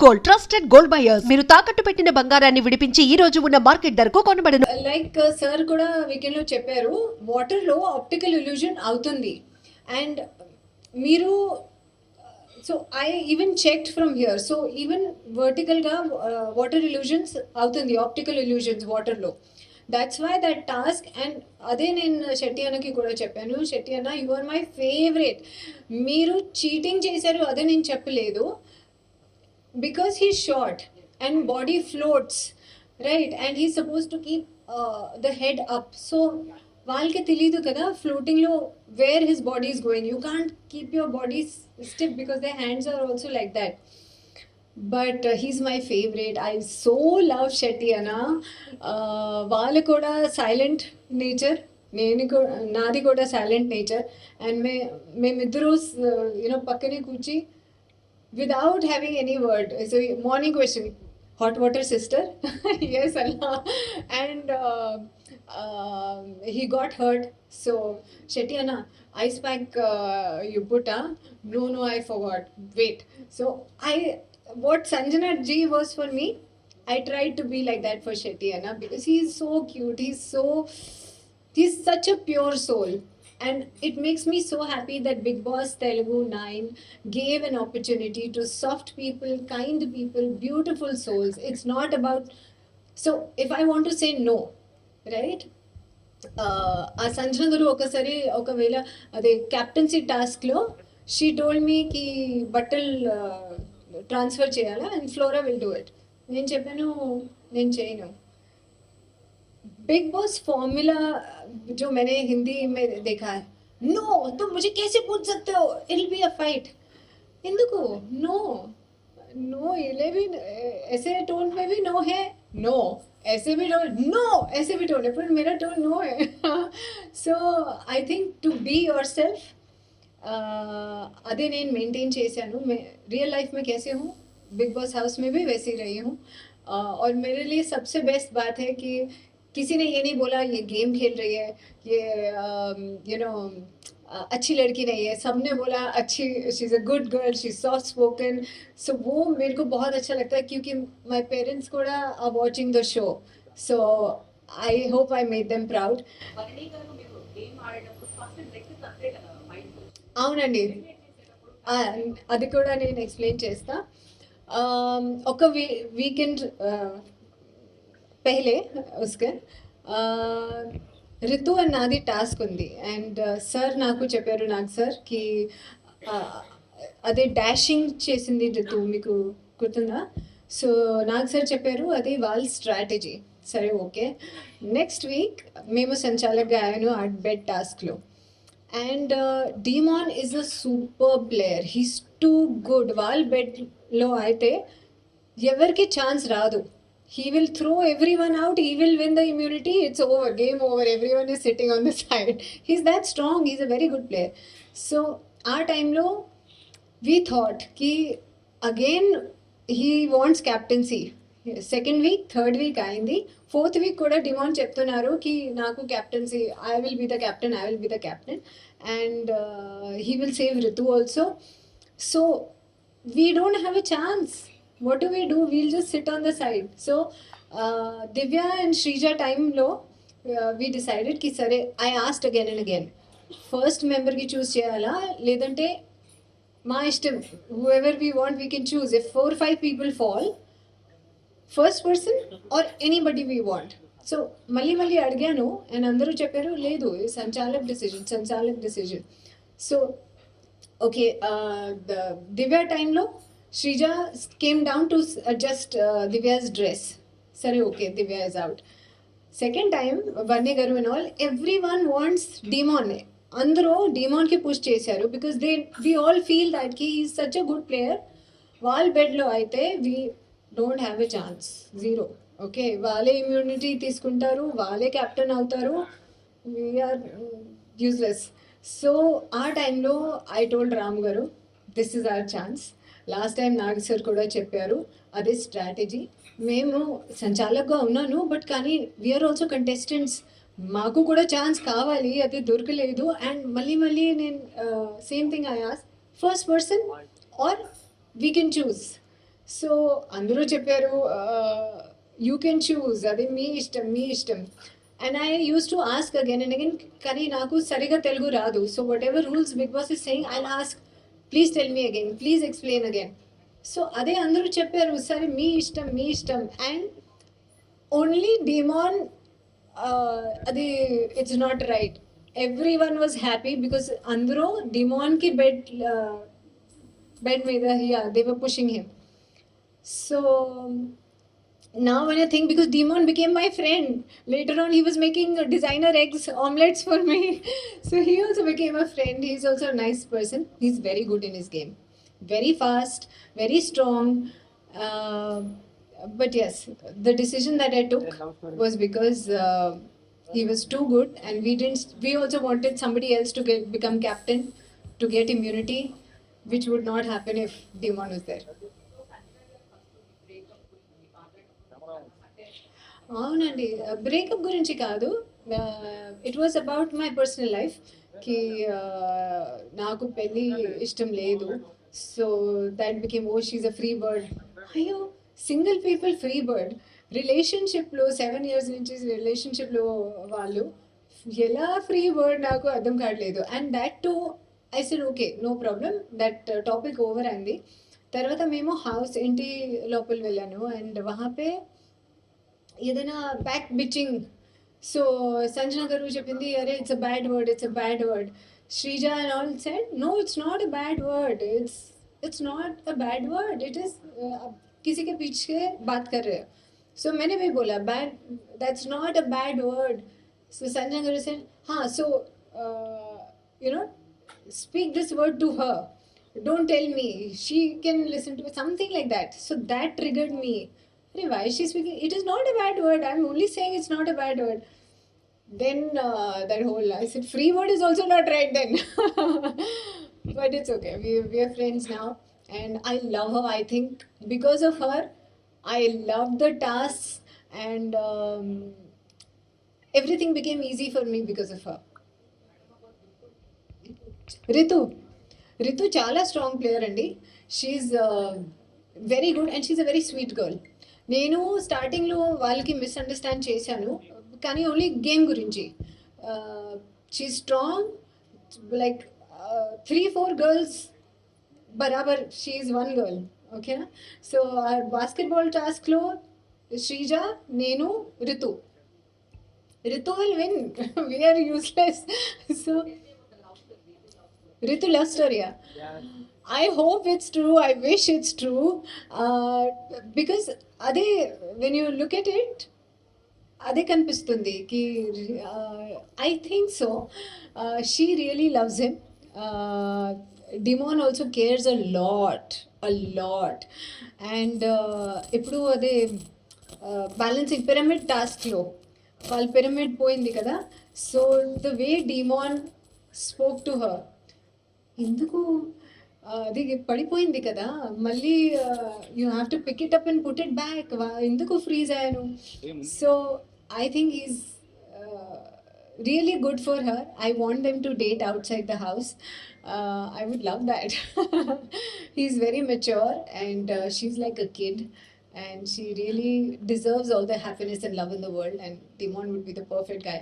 Gold trusted gold buyers మీరు తాకట్టు పెట్టిన బంగారాన్ని విడిపించి ఈ రోజు ఉన్న మార్కెట్ ధరకు కొనబడను. లైక్ సార్ కూడా వీకెండ్ లో చెప్పారు, వాటర్ లో ఆప్టికల్ ఇల్యూజన్ అవుతుంది. అండ్ మీరు so I even checked from here. So even vertical గా వాటర్ ఇల్యూజన్స్ అవుతుంది, ఆప్టికల్ ఇల్యూజన్స్ వాటర్ లో. That's why that task. And అదే నేను శెట్టి అన్నకి కూడా చెప్పాను, శెట్టి అన్న యు ఆర్ మై ఫేవరెట్. మీరు చీటింగ్ చేశారు అదే నేను చెప్పలేదు, because he's short and body floats, right? And he's supposed to keep the head up. So వాళ్ళకి తెలియదు కదా ఫ్లోటింగ్ లో where his body is going. You can't keep your body stiff because the hands are also like that. But he's my favourite. I so love Shetty అన్న. వాళ్ళు కూడా silent nature, నేను కూడా నాది కూడా సైలెంట్ నేచర్. అండ్ మేమిద్దరూ you know పక్కనే కూర్చి without having any word. So morning question, hot water sister? Yes, Allah. And he got hurt. So Shetty Anna, ice pack you put, huh? No, I forgot. Wait. So what Sanjana Ji was for me, I tried to be like that for Shetty Anna because he is so cute. He's such a pure soul. And it makes me so happy that Big Boss Telugu 9 gave an opportunity to soft people, kind people, beautiful souls. It's not about... So, if I want to say no, right? ఆ సంజన గారు ఒకసారి ఒకవేళ అదే captaincy టాస్క్లో she told me కి బట్టలు transfer చేయాలా and flora will do it. నేను చెప్పాను నేను చేయను. बिग बॉस फॉर्मूला जो मैंने हिंदी में देखा है, नो तुम मुझे कैसे पूछ सकते हो, it will be a fight. इंदुको नो नो ये भी ऐसे टोन में भी नो है, नो ऐसे भी टोन, नो ऐसे भी टोन है, पर मेरा टोन नो है. So I think to be yourself, अदे నేను మెయింటైన్ చేశాను. मैं रियल लाइफ में कैसे हूँ, बिग बॉस हाउस में भी वैसे ही रही हूँ. और मेरे लिए सबसे बेस्ट बात है कि किसी ने ये नहीं बोला ये गेम खेल रही है, ये यू नो अच्छी लड़की नहीं है. सबने बोला अच्छी, she is a good girl, she is soft spoken. So वो मेरे को बहुत अच्छा लगता है क्योंकि माय पेरेंट्स को are watching the show. So I hope I made them proud. అవునండి, అది కూడా నేను ఎక్స్ప్లెయిన్ చేస్తా. ఒక వీకెండ్ पहले उसके రితు అండ్ నాది టాస్క్ ఉంది. అండ్ సార్ నాకు చెప్పారు, నాగ్ సార్ కి అదే డాషింగ్ చేసింది రితు, మీకు గుర్తుందా? సో నాగ్ సార్ చెప్పారు అది వాళ్ళ స్ట్రాటజీ. సరే ఓకే, నెక్స్ట్ వీక్ మేము సంచాలక్గా అయ్యాను ఆ బెడ్ టాస్క్లో. And demon is a super player, he's too good. వాళ్ళ బెడ్లో అయితే ఎవరికి ఛాన్స్ రాదు. He will throw everyone out, he will win the immunity, it's over, game over, everyone is sitting on the side. He's that strong, he's a very good player. So our time lo we thought ki again he wants captaincy. Second week, third week ayindi, fourth week kuda demand cheptunnaru ki naku captaincy, I will be the captain, I will be the captain. And he will save Ritu also. So we don't have a chance. What do? We'll just sit on the side. So Divya and Shrija time lo we decided ki sare, I asked again and again, first member ki choose cheyala ledante ma ishtam, whoever we want we can choose. If 4 or 5 people fall, first person or anybody we want. So mali adganu and andaru chepparu ledu, sanchalik decision. So okay, the Divya time lo Shrija came down to adjust Divya's dress. Sorry, okay, Divya is out. Second time, Varne Garu and all, everyone wants Demon. Andro Demon ki push chesaru because we all feel that he is such a good player. Wall bed lo aite we don't have a chance. Zero. Okay, wale immunity తీసుకుంటారు, wale captain అవుతారు, we are useless. So our time lo I told Ram Garu, this is our chance. Last time Nag sir కూడా చెప్పారు అదే strategy. మేము సంచాలకుగా ఉన్నాను but కానీ we are also contestants, మాకు కూడా ఛాన్స్ కావాలి, అది దొరకలేదు. అండ్ మళ్ళీ నేను same thing I ask, first person are we can choose. So అందరూ చెప్పారు యూ కెన్ చూస్, అది మీ ఇష్టం మీ ఇష్టం. And I use to ask again and again, కానీ నాకు సరిగా తెలుగు రాదు. So whatever rules Bigg Boss is saying I ask, please tell me again, please explain again. So అదే అందరూ చెప్పారు, సరే మీ ఇష్టం మీ ఇష్టం. అండ్ ఓన్లీ డిమాన్, అది it's not right. Every one was happy because అందరూ డిమాన్కి బెడ్ మీద they were pushing him. So now when I think, because Demon became my friend, later on he was making designer eggs omelets for me. So he also became a friend. He's also a nice person. He's very good in his game, very fast, very strong. Uh, but yes, the decision that I took was because he was too good, and we didn't. We also wanted somebody else to become captain to get immunity, which would not happen if Demon was there. అవునండి. Breakup గురించి కాదు. It was about my personal life. కి నాకు పెళ్ళి ఇష్టం లేదు. So that became oh she a free bird. అయ్యో! Single people free bird. రిలేషన్‌షిప్‌లో 7 ఇయర్స్ నుంచి రిలేషన్‌షిప్‌లో వాళ్ళు ఎలా ఫ్రీ బర్డ్ నాకు అర్థం కావట్లేదు. And that too I said okay, no problem. That topic over అయింది. తర్వాత మేము హౌస్ ఇంటి లోపల వెళ్ళాను. అండ్ వహా పే ఏదైనా బ్యాక్ బిచ్చింగ్. సో సంజన గారు చెప్పింది, అరే it's a bad word, it's a bad word. Sreeja and all said no, it's not a bad word, it's not a bad word, it is किसी के पीछे बात कर रहे हो. सो मैंने भी बोला bad, that's not a bad word. So Sanjay Guru से हाँ, so you know speak this word to her, don't tell me, she can listen to it, something like that. So that triggered me. Hey, why is she speaking? It is not a bad word. I'm only saying it's not a bad word. Then that whole, I said, free word is also not right then. But it's okay. We are friends now. And I love her. I think because of her, I loved the tasks. And everything became easy for me because of her. Ritu Ritu చాలా strong player అండి. She very good and she a very sweet girl. నేను స్టార్టింగ్లో వాళ్ళకి misunderstand చేశాను, కానీ only game గురించి. She strong, like 3-4 girls బరాబర్, she one girl. ఓకేనా? సో బాస్కెట్బాల్ టాస్క్లో శ్రీజ, నేను, Ritu will win. We are useless. So Ritu love story. Yeah. I hope it's true. I wish it's true. Because ade, when you look at it, అదే కనిపిస్తుంది కి I think so. She really loves him. Demon also cares a lot, and ఇప్పుడు అదే balancing pyramid టాస్క్లో వాళ్ళ pyramid పోయింది కదా. So the way Demon spoke to her, ఎందుకు అది పడిపోయింది కదా, మళ్ళీ you have to pick it up and put it back, ఎందుకు ఫ్రీజ్ అయ్యాను. So I think is really good for her. I want them to date outside the house. I would love that. He's very mature and she's like a kid, and she really deserves all the happiness and love in the world, and Timon would be the perfect guy.